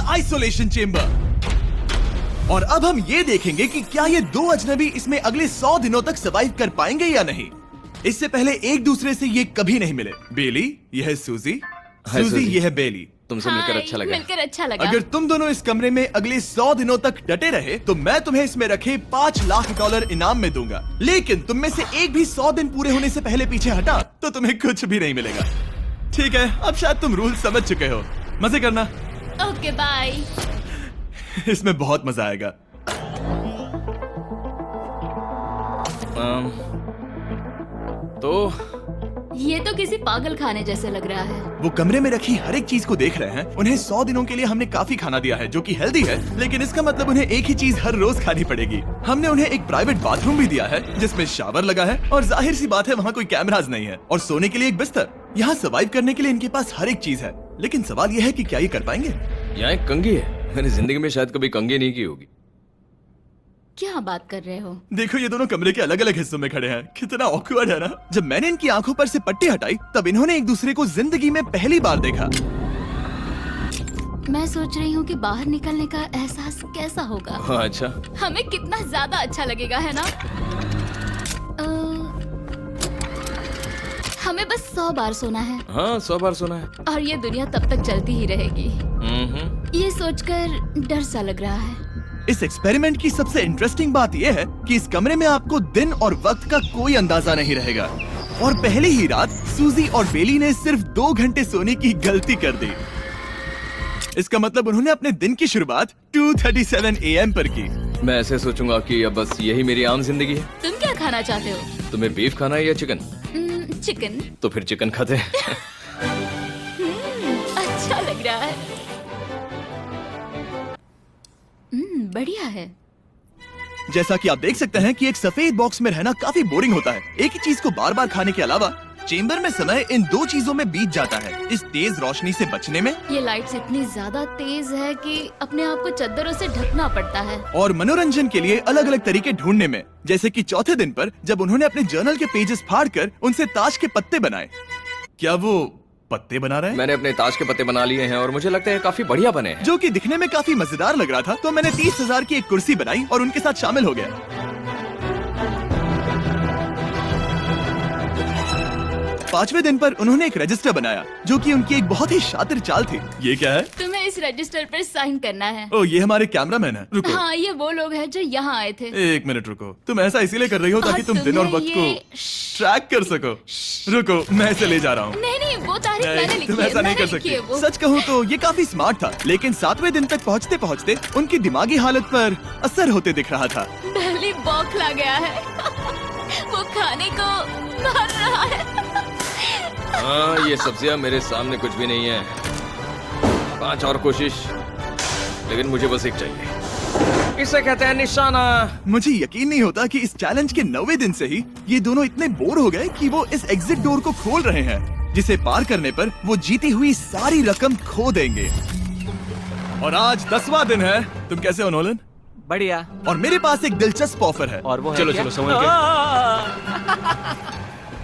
Isolation chamber. और अब हम ये देखेंगे कि क्या ये दो अजनबी इसमें अगले 100 दिनों तक सर्वाइव कर पाएंगे या नहीं। इससे पहले एक दूसरे से ये कभी नहीं मिले। बेली, यह है सूजी। सूजी, यह है बेली। तुमसे मिलकर अच्छा लगा। मिलकर अच्छा लगा। अगर तुम दोनों इस कमरे में अगले 100 दिनों तक डटे रहे तो मैं तुम्हें इसमें रखे $5 लाख इनाम में दूंगा। लेकिन तुम में से एक भी 100 दिन पूरे होने से पहले पीछे हटा तो तुम्हें कुछ भी नहीं मिलेगा। ठीक है, अब शायद तुम रूल समझ चुके हो। मजे करना। Okay bye. इसमें बहुत मजा आएगा। तो ये तो किसी पागल खाने जैसे लग रहा है। वो कमरे में रखी हर एक चीज को देख रहे हैं। उन्हें 100 दिनों के लिए हमने काफी खाना दिया है जो कि हेल्दी है, लेकिन इसका मतलब उन्हें एक ही चीज हर रोज खानी पड़ेगी। हमने उन्हें एक प्राइवेट बाथरूम भी दिया है जिसमें शावर लगा है और जाहिर सी बात है वहाँ कोई कैमराज नहीं है, और सोने के लिए एक बिस्तर। यहाँ सर्वाइव करने के लिए इनके पास हर एक चीज है, लेकिन सवाल यह है कि क्या ये कर पाएंगे। यहाँ एक कंघी है। मैंने जिंदगी में शायद कभी कंघी नहीं की होगी। क्या बात कर रहे हो? देखो, ये दोनों कमरे के अलग अलग हिस्सों में खड़े हैं। कितना ऑकवर्ड है ना। जब मैंने इनकी आंखों पर से पट्टी हटाई तब इन्होंने एक दूसरे को जिंदगी में पहली बार देखा। मैं सोच रही हूँ कि बाहर निकलने का एहसास कैसा होगा। हाँ, अच्छा। हमें कितना ज्यादा अच्छा लगेगा, है ना? हमें बस 100 बार सोना है। हाँ, 100 बार सोना है। और ये दुनिया तब तक चलती ही रहेगी। ये सोचकर डर सा लग रहा है। इस एक्सपेरिमेंट की सबसे इंटरेस्टिंग बात यह है कि इस कमरे में आपको दिन और वक्त का कोई अंदाजा नहीं रहेगा। और पहले ही रात सूजी और बेली ने सिर्फ 2 घंटे सोने की गलती कर दी। इसका मतलब उन्होंने अपने दिन की शुरुआत 2:37 AM पर की। मैं ऐसे सोचूंगा कि अब बस यही मेरी आम जिंदगी है। तुम क्या खाना चाहते हो? तुम्हें बीफ खाना है या चिकन? चिकन। तो फिर चिकन खाते हैं। अच्छा लग रहा है। बढ़िया है। जैसा कि आप देख सकते हैं कि एक सफेद बॉक्स में रहना काफी बोरिंग होता है। एक ही चीज को बार बार खाने के अलावा चेम्बर में समय इन 2 चीजों में बीत जाता है। इस तेज रोशनी से बचने में, ये लाइट्स इतनी ज्यादा तेज है कि अपने आप को चादरों से ढकना पड़ता है। और मनोरंजन के लिए अलग अलग तरीके ढूंढने में, जैसे कि चौथे दिन पर जब उन्होंने अपने जर्नल के पेजेस फाड़कर उनसे ताश के पत्ते बनाए। क्या वो पत्ते बना रहे हैं? मैंने अपने ताश के पत्ते बना लिए हैं और मुझे लगता है काफी बढ़िया बने हैं। जो कि दिखने में काफी मजेदार लग रहा था, तो मैंने 30,000 की एक कुर्सी बनाई और उनके साथ शामिल हो गया। 5वें दिन पर उन्होंने एक रजिस्टर बनाया जो कि उनकी एक बहुत ही शातिर चाल थी। ये क्या है? तुम्हें इस रजिस्टर पर साइन करना है। ओ, ये हमारे कैमरामैन है। रुको। हाँ, ये वो लोग हैं जो यहाँ आए थे। 1 मिनट रुको। तुम ऐसा इसीलिए कर रही हो ताकि और तुम दिन और तुम्हें वक्त को ये ट्रैक कर सको। रुको, मैं इसे ले जा रहा हूँ। नहीं, वो तारीख मैंने लिखी तुम है। ऐसा नहीं कर मैंने लिखी है सकती। वो। सच कहूँ तो ये काफी स्मार्ट था, लेकिन 7वें दिन तक पहुँचते पहुँचते उनकी दिमागी हालत पर असर होते दिख रहा था। पहली बौखला गया है। वो खाने को मार रहा है। हाँ, ये सब्जियां मेरे सामने कुछ भी नहीं है। 5 और कोशिश, लेकिन मुझे बस एक चाहिए। इसे कहते हैं निशाना। मुझे यकीन नहीं होता कि इस चैलेंज के 9वें दिन से ही ये दोनों इतने बोर हो गए कि वो इस एग्जिट डोर को खोल रहे हैं, जिसे पार करने पर वो जीती हुई सारी रकम खो देंगे। और आज 10वां दिन है। तुम कैसे हो नोलन? बढ़िया। और मेरे पास एक दिलचस्प ऑफर है। और वो है चलो क्या? चलो, समझ गए।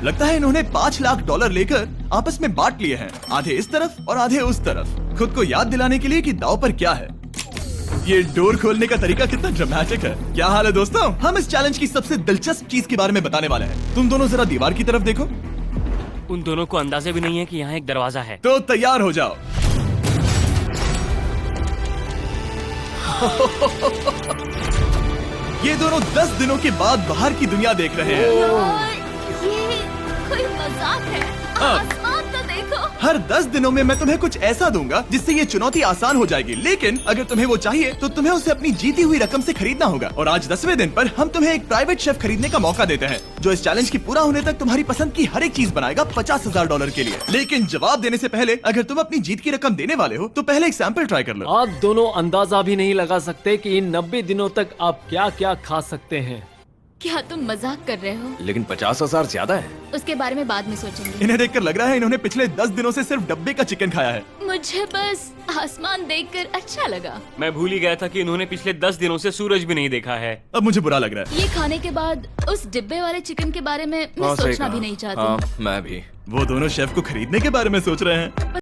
लगता है इन्होंने $5 लाख लेकर आपस में बांट लिए हैं, आधे इस तरफ और आधे उस तरफ, खुद को याद दिलाने के लिए कि दांव पर क्या है। ये डोर खोलने का तरीका कितना ड्रामेटिक है। क्या हाल है दोस्तों? हम इस चैलेंज की सबसे दिलचस्प चीज के बारे में बताने वाले हैं। तुम दोनों जरा दीवार की तरफ देखो। उन दोनों को अंदाजा भी नहीं है कि यहाँ एक दरवाजा है। तो तैयार हो जाओ। ये दोनों 10 दिनों के बाद बाहर की दुनिया देख रहे हैं। यार, ये कोई मजाक है। आसमान तो देखो। हर 10 दिनों में मैं तुम्हें कुछ ऐसा दूंगा जिससे ये चुनौती आसान हो जाएगी, लेकिन अगर तुम्हें वो चाहिए तो तुम्हें उसे अपनी जीती हुई रकम से खरीदना होगा। और आज 10वें दिन पर हम तुम्हें एक प्राइवेट शेफ खरीदने का मौका देते हैं जो इस चैलेंज की पूरा होने तक तुम्हारी पसंद की हर एक चीज बनाएगा $50,000 के लिए। लेकिन जवाब देने से पहले अगर तुम अपनी जीत की रकम देने वाले हो तो पहले एक सैंपल ट्राई कर लो। आप दोनों अंदाजा भी नहीं लगा सकते कि इन 90 दिनों तक आप क्या क्या खा सकते हैं। क्या तुम मजाक कर रहे हो? लेकिन 50,000 ज्यादा है। उसके बारे में बाद में सोचेंगे। इन्हें देखकर लग रहा है इन्होंने पिछले 10 दिनों से सिर्फ डब्बे का चिकन खाया है। मुझे बस आसमान देखकर अच्छा लगा। मैं भूल ही गया था कि इन्होंने पिछले 10 दिनों से सूरज भी नहीं देखा है। अब मुझे बुरा लग रहा है। ये खाने के बाद उस डिब्बे वाले चिकन के बारे में मैं हाँ, सही सोचना कहा। भी नहीं चाहती। हाँ, मैं भी। वो दोनों शेफ को खरीदने के बारे में सोच रहे हैं।